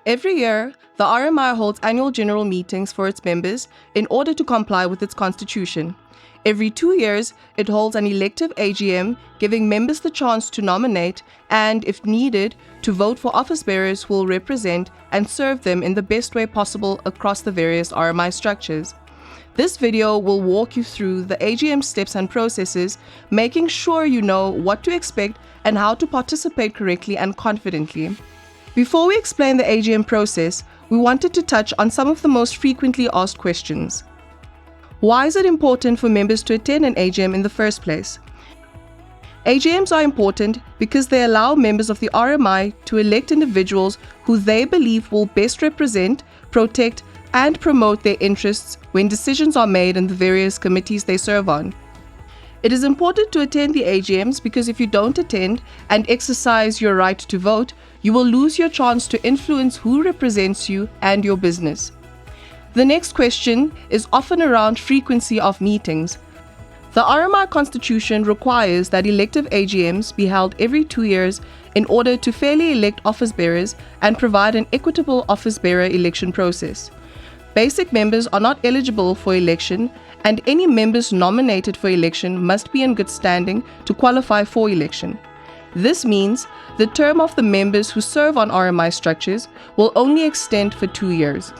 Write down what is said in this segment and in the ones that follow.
Every year, the RMI holds annual general meetings for its members in order to comply with its constitution. Every 2 years, it holds an elective AGM, giving members the chance to nominate and, if needed, to vote for office bearers who will represent and serve them in the best way possible across the various RMI structures. This video will walk you through the AGM steps and processes, making sure you know what to expect and how to participate correctly and confidently. Before we explain the AGM process, we wanted to touch on some of the most frequently asked questions. Why is it important for members to attend an AGM in the first place? AGMs are important because they allow members of the RMI to elect individuals who they believe will best represent, protect, and promote their interests when decisions are made in the various committees they serve on. It is important to attend the AGMs because if you don't attend and exercise your right to vote, you will lose your chance to influence who represents you and your business. The next question is often around frequency of meetings. The RMI Constitution requires that elective AGMs be held every 2 years in order to fairly elect office bearers and provide an equitable office bearer election process. Basic members are not eligible for election, and any members nominated for election must be in good standing to qualify for election. This means the term of the members who serve on RMI structures will only extend for 2 years.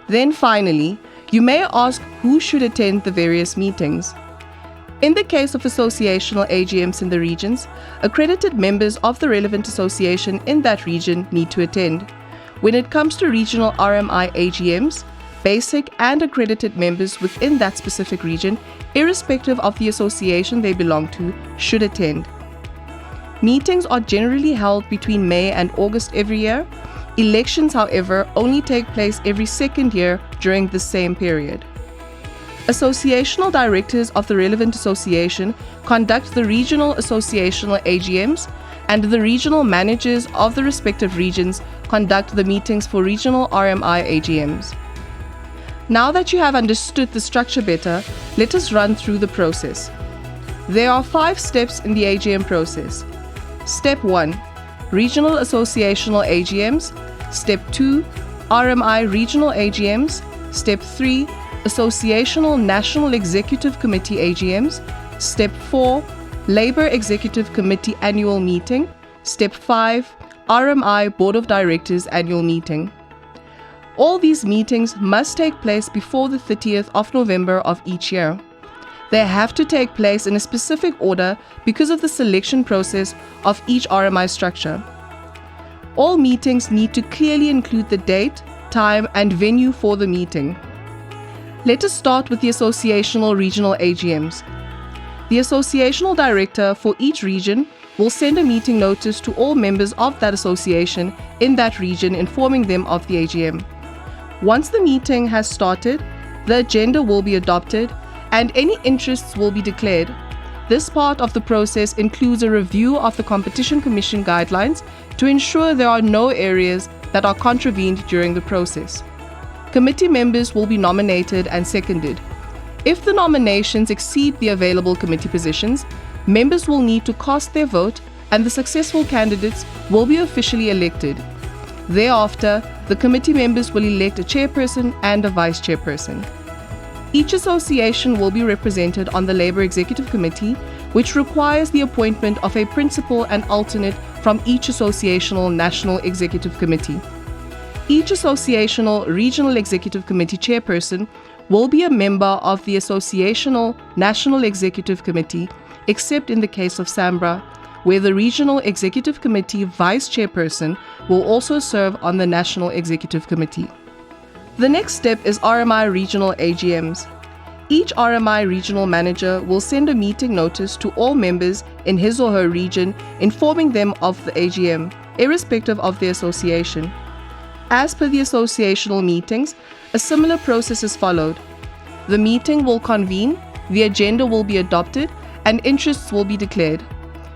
Then finally, you may ask who should attend the various meetings. In the case of associational AGMs in the regions, accredited members of the relevant association in that region need to attend. When it comes to regional RMI AGMs, basic and accredited members within that specific region, irrespective of the association they belong to, should attend. Meetings are generally held between May and August every year. Elections, however, only take place every second year during the same period. Associational directors of the relevant association conduct the regional associational AGMs, and the regional managers of the respective regions conduct the meetings for regional RMI AGMs. Now that you have understood the structure better, let us run through the process. There are 5 steps in the AGM process. Step 1. Regional associational AGMs. Step 2. RMI regional AGMs. Step 3. Associational National Executive Committee AGMs. Step 4. Labour Executive Committee Annual Meeting. Step 5. RMI Board of Directors Annual Meeting. All these meetings must take place before the 30th of November of each year. They have to take place in a specific order because of the selection process of each RMI structure. All meetings need to clearly include the date, time, and venue for the meeting. Let us start with the associational regional AGMs. The associational director for each region will send a meeting notice to all members of that association in that region, informing them of the AGM. Once the meeting has started, the agenda will be adopted and any interests will be declared. This part of the process includes a review of the Competition Commission guidelines to ensure there are no areas that are contravened during the process. Committee members will be nominated and seconded. If the nominations exceed the available committee positions, members will need to cast their vote and the successful candidates will be officially elected. Thereafter, the committee members will elect a chairperson and a vice chairperson. Each association will be represented on the Labour Executive Committee, which requires the appointment of a principal and alternate from each associational National Executive Committee. Each associational Regional Executive Committee chairperson will be a member of the Associational National Executive Committee, except in the case of SAMBRA, where the Regional Executive Committee Vice Chairperson will also serve on the National Executive Committee. The next step is RMI Regional AGMs. Each RMI Regional Manager will send a meeting notice to all members in his or her region, informing them of the AGM, irrespective of their association. As per the associational meetings, a similar process is followed. The meeting will convene, the agenda will be adopted, and interests will be declared.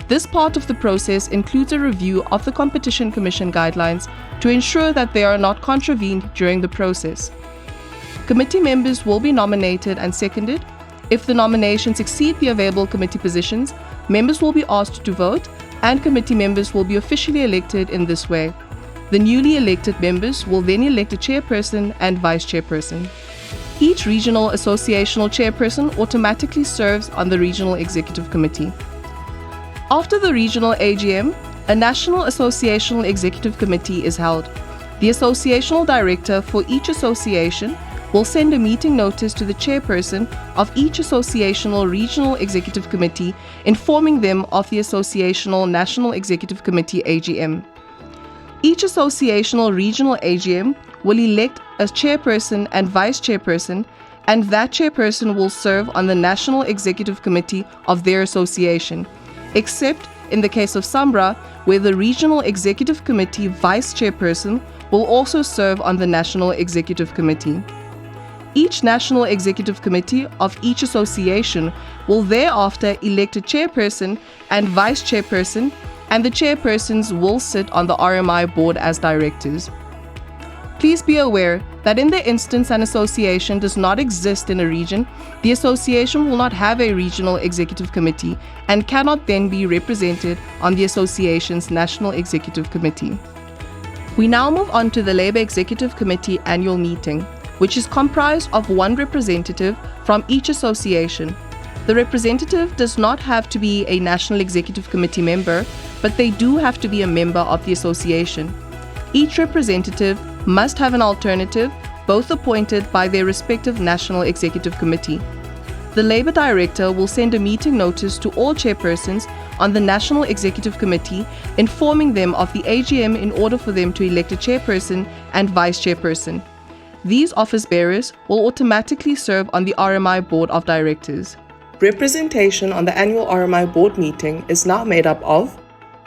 This part of the process includes a review of the Competition Commission guidelines to ensure that they are not contravened during the process. Committee members will be nominated and seconded. If the nominations exceed the available committee positions, members will be asked to vote and committee members will be officially elected in this way. The newly elected members will then elect a chairperson and vice chairperson. Each regional associational chairperson automatically serves on the regional executive committee. After the regional AGM, a national associational executive committee is held. The associational director for each association will send a meeting notice to the chairperson of each associational regional executive committee, informing them of the associational national executive committee AGM. Each associational regional AGM will elect a chairperson and vice chairperson, and that chairperson will serve on the national executive committee of their association, except in the case of Sambra, where the regional executive committee vice chairperson will also serve on the national executive committee. Each national executive committee of each association will thereafter elect a chairperson and vice chairperson, and the chairpersons will sit on the RMI board as directors. Please be aware that in the instance an association does not exist in a region, the association will not have a regional executive committee and cannot then be represented on the association's national executive committee. We now move on to the Labour Executive Committee annual meeting, which is comprised of one representative from each association. The representative does not have to be a National Executive Committee member, but they do have to be a member of the association. Each representative must have an alternative, both appointed by their respective National Executive Committee. The Labour Director will send a meeting notice to all chairpersons on the National Executive Committee, informing them of the AGM in order for them to elect a chairperson and vice chairperson. These office bearers will automatically serve on the RMI Board of Directors. Representation on the annual RMI board meeting is now made up of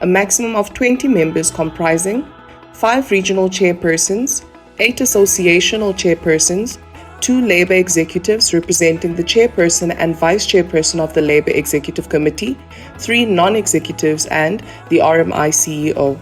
a maximum of 20 members comprising 5 regional chairpersons, 8 associational chairpersons, 2 Labour executives representing the chairperson and vice chairperson of the Labour Executive Committee, 3 non-executives, and the RMI CEO.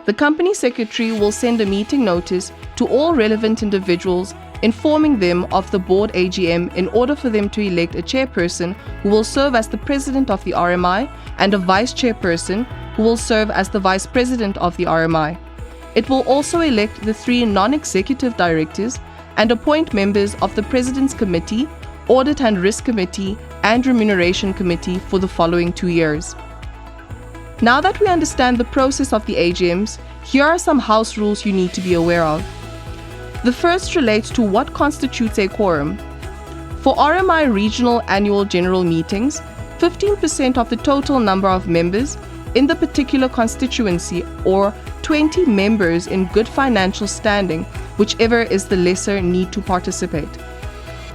The company secretary will send a meeting notice to all relevant individuals, informing them of the board AGM in order for them to elect a chairperson who will serve as the president of the RMI and a vice chairperson who will serve as the vice president of the RMI. It will also elect the 3 non-executive directors and appoint members of the President's Committee, Audit and Risk Committee, and Remuneration Committee for the following 2 years. Now that we understand the process of the AGMs, here are some house rules you need to be aware of. The first relates to what constitutes a quorum. For RMI regional annual general meetings, 15% of the total number of members in the particular constituency, or 20 members in good financial standing, whichever is the lesser, need to participate.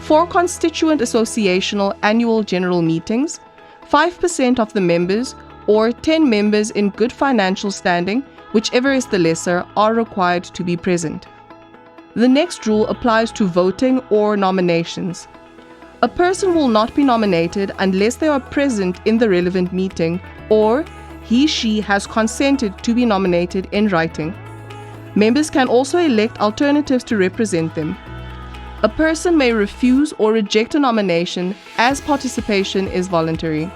For constituent associational annual general meetings, 5% of the members, or 10 members in good financial standing, whichever is the lesser, are required to be present. The next rule applies to voting or nominations. A person will not be nominated unless they are present in the relevant meeting, or he/she has consented to be nominated in writing. Members can also elect alternatives to represent them. A person may refuse or reject a nomination as participation is voluntary.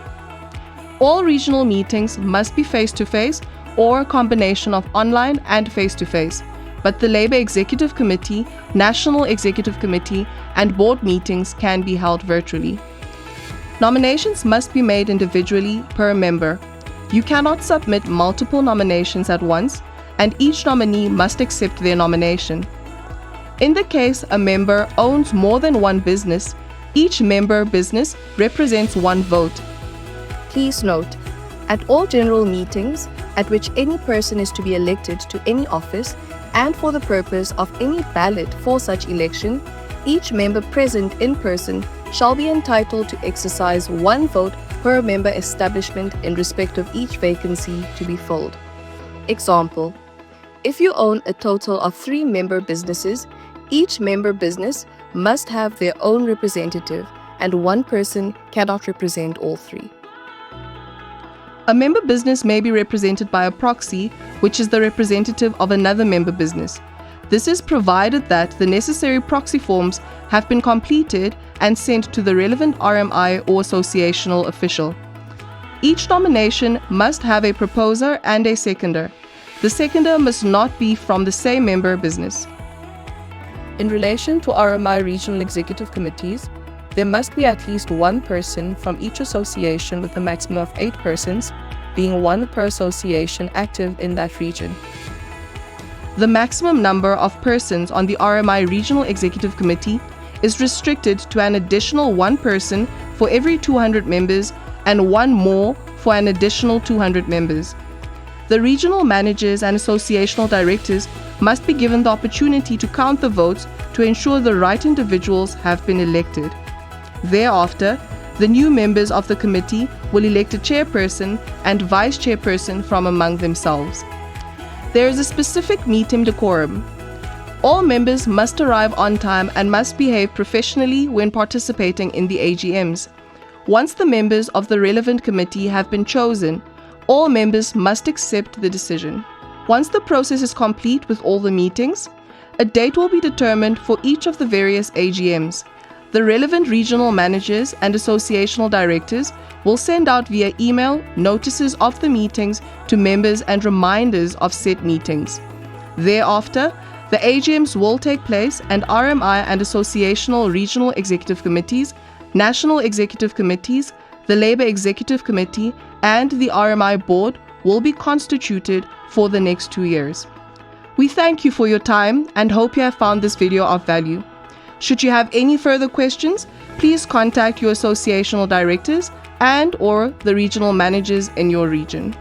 All regional meetings must be face-to-face or a combination of online and face-to-face, but the Labour Executive Committee, National Executive Committee, and board meetings can be held virtually. Nominations must be made individually per member. You cannot submit multiple nominations at once, and each nominee must accept their nomination. In the case a member owns more than one business, each member business represents one vote. Please note, at all general meetings at which any person is to be elected to any office and for the purpose of any ballot for such election, each member present in person shall be entitled to exercise one vote per member establishment in respect of each vacancy to be filled. Example: if you own a total of 3 member businesses, each member business must have their own representative, and one person cannot represent all 3. A member business may be represented by a proxy, which is the representative of another member business. This is provided that the necessary proxy forms have been completed and sent to the relevant RMI or associational official. Each nomination must have a proposer and a seconder. The seconder must not be from the same member business. In relation to RMI regional executive committees, there must be at least one person from each association with a maximum of 8 persons, being 1 per association active in that region. The maximum number of persons on the RMI Regional Executive Committee is restricted to an additional 1 person for every 200 members and 1 more for an additional 200 members. The regional managers and associational directors must be given the opportunity to count the votes to ensure the right individuals have been elected. Thereafter, the new members of the committee will elect a chairperson and vice chairperson from among themselves. There is a specific meeting decorum. All members must arrive on time and must behave professionally when participating in the AGMs. Once the members of the relevant committee have been chosen, all members must accept the decision. Once the process is complete with all the meetings, a date will be determined for each of the various AGMs. The relevant regional managers and associational directors will send out via email notices of the meetings to members and reminders of said meetings. Thereafter, the AGMs will take place and RMI and associational regional executive committees, national executive committees, the Labour Executive Committee and the RMI Board will be constituted for the next 2 years. We thank you for your time and hope you have found this video of value. Should you have any further questions, please contact your associational directors and/or the regional managers in your region.